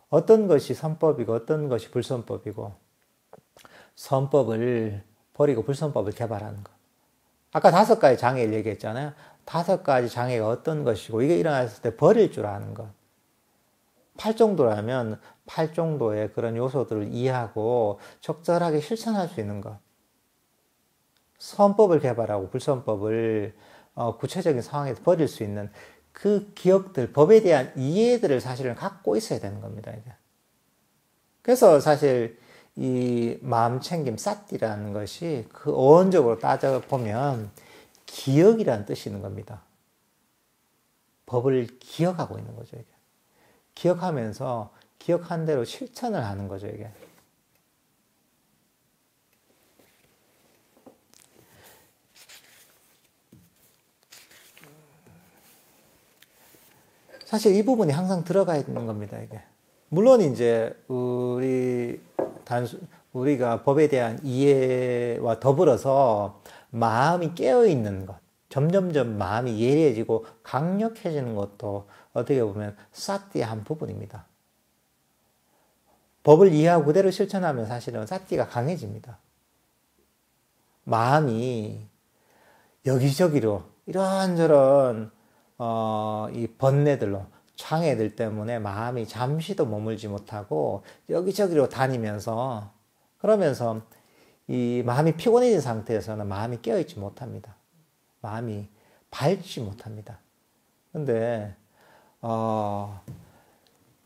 어떤 것이 선법이고 어떤 것이 불선법이고, 선법을 버리고 불선법을 개발하는 것. 아까 5가지 장애를 얘기했잖아요. 5가지 장애가 어떤 것이고 이게 일어났을 때 버릴 줄 아는 것. 8정도라면 8정도의 그런 요소들을 이해하고 적절하게 실천할 수 있는 것. 선법을 개발하고 불선법을 구체적인 상황에서 버릴 수 있는 그 기억들, 법에 대한 이해들을 사실은 갖고 있어야 되는 겁니다. 이게. 그래서 사실 이 마음챙김, 사띠라는 것이 그 어원적으로 따져보면 기억이라는 뜻이 있는 겁니다. 법을 기억하고 있는 거죠, 이게. 기억하면서 기억한 대로 실천을 하는 거죠, 이게. 사실 이 부분이 항상 들어가 있는 겁니다, 이게. 물론 이제 우리가 법에 대한 이해와 더불어서 마음이 깨어있는 것, 점점점 마음이 예리해지고 강력해지는 것도 어떻게 보면 사띠의 한 부분입니다. 법을 이해하고 그대로 실천하면 사실은 사띠가 강해집니다. 마음이 여기저기로 이런저런 이 번뇌들로, 장애들 때문에 마음이 잠시도 머물지 못하고 여기저기로 다니면서, 그러면서 이 마음이 피곤해진 상태에서는 마음이 깨어있지 못합니다. 마음이 밝지 못합니다. 근데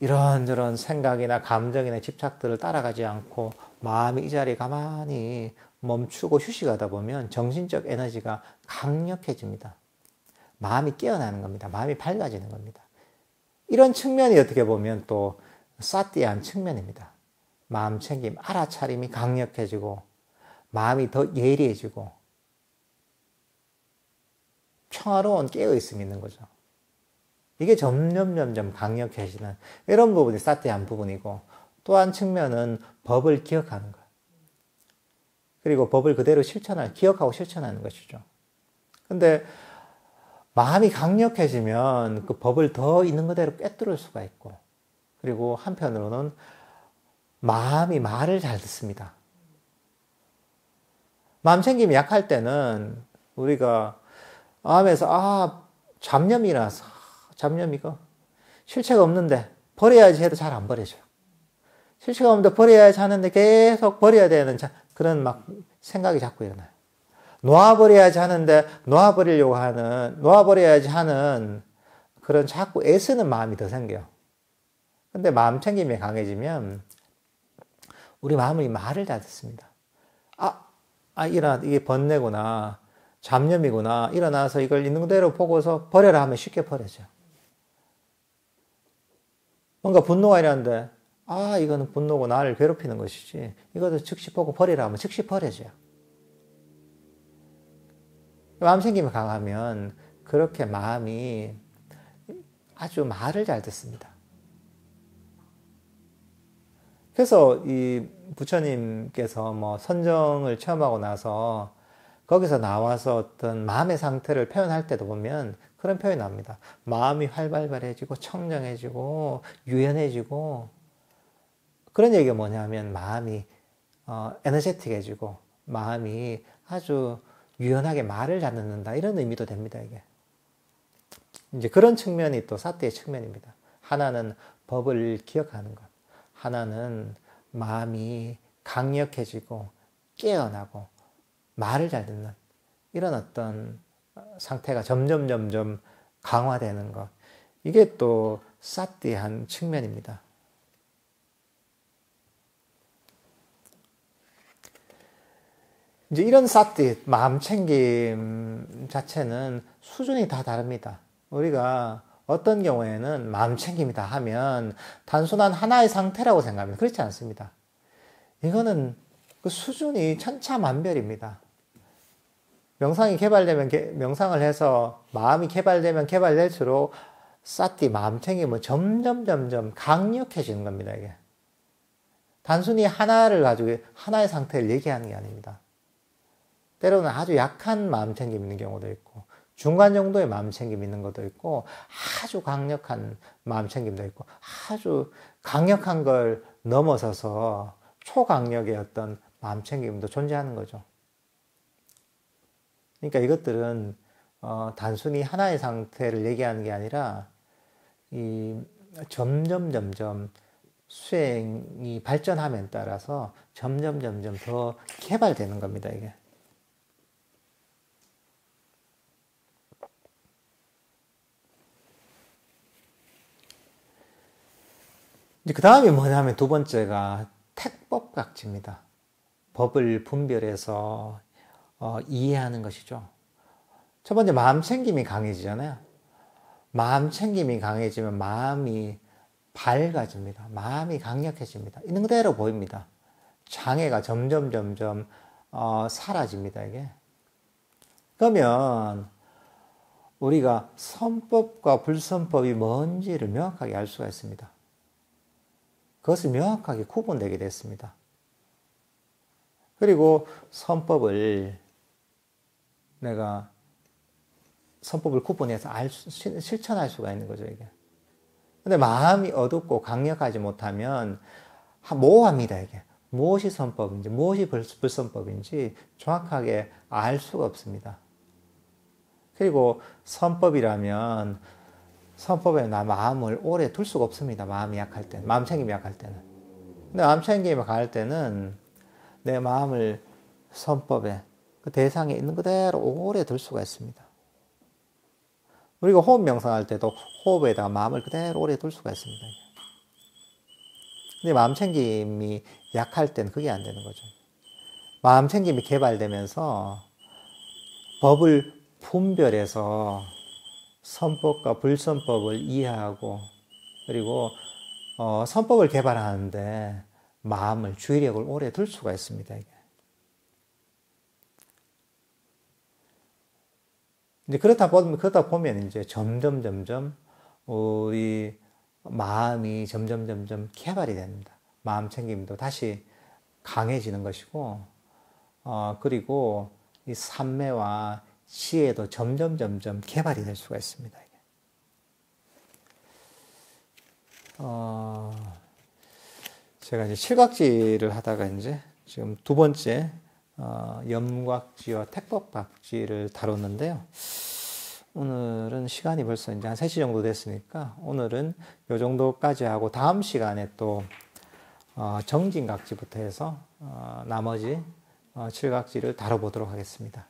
이런저런 생각이나 감정이나 집착들을 따라가지 않고 마음이 이 자리에 가만히 멈추고 휴식하다 보면 정신적 에너지가 강력해집니다. 마음이 깨어나는 겁니다. 마음이 밝아지는 겁니다. 이런 측면이 어떻게 보면 또 사띠한 측면입니다. 마음 챙김, 알아차림이 강력해지고 마음이 더 예리해지고 평화로운 깨어있음이 있는 거죠. 이게 점점 강력해지는 이런 부분이 사띠한 부분이고, 또 한 측면은 법을 기억하는 것. 그리고 법을 그대로 기억하고 실천하는 것이죠. 근데 마음이 강력해지면 그 법을 더 있는 그대로 꿰뚫을 수가 있고, 그리고 한편으로는 마음이 말을 잘 듣습니다. 마음 챙김이 약할 때는 우리가 마음에서 잡념이 일어나서 잡념이고 실체가 없는데 버려야지 해도 잘 안 버려져요. 실체가 없는데 버려야지 하는데 계속 버려야 되는 그런 막 생각이 자꾸 일어나요. 놓아버려야지 하는데 놓아버려야지 하는 그런 자꾸 애쓰는 마음이 더 생겨요. 근데 마음 챙김이 강해지면 우리 마음이 말을 잘 듣습니다. 이게 번뇌구나, 잡념이구나, 일어나서 이걸 있는 그대로 보고서 버려라 하면 쉽게 버려져요. 뭔가 분노가 일어나는데, 이거는 분노고 나를 괴롭히는 것이지, 이것도 즉시 보고 버리라 하면 즉시 버려져요. 마음 챙김이 강하면 그렇게 마음이 아주 말을 잘 듣습니다. 그래서 이 부처님께서 선정을 체험하고 나서 거기서 나와서 어떤 마음의 상태를 표현할 때도 보면 그런 표현이 나옵니다. 마음이 활발해지고 청정해지고 유연해지고, 그런 얘기가 뭐냐면 마음이 에너제틱해지고 마음이 아주 유연하게 말을 잘 듣는다, 이런 의미도 됩니다. 이게 이제 그런 측면이 또 사띠의 측면입니다. 하나는 법을 기억하는 것, 하나는 마음이 강력해지고 깨어나고 말을 잘 듣는 이런 어떤 상태가 점점 강화되는 것, 이게 또 사띠한 측면입니다. 이제 이런 사띠, 마음 챙김 자체는 수준이 다 다릅니다. 우리가 어떤 경우에는 마음 챙김이다 하면 단순한 하나의 상태라고 생각합니다. 그렇지 않습니다. 이거는 그 수준이 천차만별입니다. 명상을 해서 마음이 개발되면 개발될수록 사띠, 마음 챙김은 점점 강력해지는 겁니다, 이게. 단순히 하나를 가지고 하나의 상태를 얘기하는 게 아닙니다. 때로는 아주 약한 마음 챙김이 있는 경우도 있고, 중간 정도의 마음 챙김이 있는 것도 있고, 아주 강력한 마음 챙김도 있고, 아주 강력한 걸 넘어서서 초강력의 어떤 마음 챙김도 존재하는 거죠. 그러니까 이것들은 단순히 하나의 상태를 얘기하는 게 아니라 점점 수행이 발전함에 따라서 점점 더 개발되는 겁니다, 이게. 이제 그 다음이 뭐냐면 두 번째가 택법각지입니다. 법을 분별해서 이해하는 것이죠. 첫 번째, 마음 챙김이 강해지잖아요. 마음 챙김이 강해지면 마음이 밝아집니다. 마음이 강력해집니다. 있는 그대로 보입니다. 장애가 점점 사라집니다, 이게. 그러면 우리가 선법과 불선법이 뭔지를 명확하게 알 수가 있습니다. 그것을 명확하게 구분되게 됐습니다. 그리고 선법을 구분해서 실천할 수가 있는 거죠, 이게. 근데 마음이 어둡고 강력하지 못하면 모호합니다, 이게. 무엇이 선법인지, 무엇이 불선법인지 정확하게 알 수가 없습니다. 그리고 선법이라면 선법에 나 마음을 오래 둘 수가 없습니다. 마음이 약할 때는, 마음 챙김이 약할 때는. 근데 마음 챙김이 강할 때는 내 마음을 선법에, 그 대상에 있는 그대로 오래 둘 수가 있습니다. 우리가 호흡 명상할 때도 호흡에다가 마음을 그대로 오래 둘 수가 있습니다. 근데 마음챙김이 약할 때는 그게 안 되는 거죠. 마음챙김이 개발되면서 법을 분별해서 선법과 불선법을 이해하고, 그리고 선법을 개발하는데 마음을, 주의력을 오래 둘 수가 있습니다. 이게. 이제 그렇다 보면 이제 점점 우리 마음이 점점 개발이 됩니다. 마음 챙김도 다시 강해지는 것이고, 그리고 이 삼매와 지혜도 점점 개발이 될 수가 있습니다. 제가 이제 칠각지를 하다가 이제 지금 두 번째 염각지와 택법각지를 다뤘는데요. 오늘은 시간이 벌써 이제 한 3시 정도 됐으니까 오늘은 요 정도까지 하고 다음 시간에 또 정진각지부터 해서 나머지 칠각지를 다뤄보도록 하겠습니다.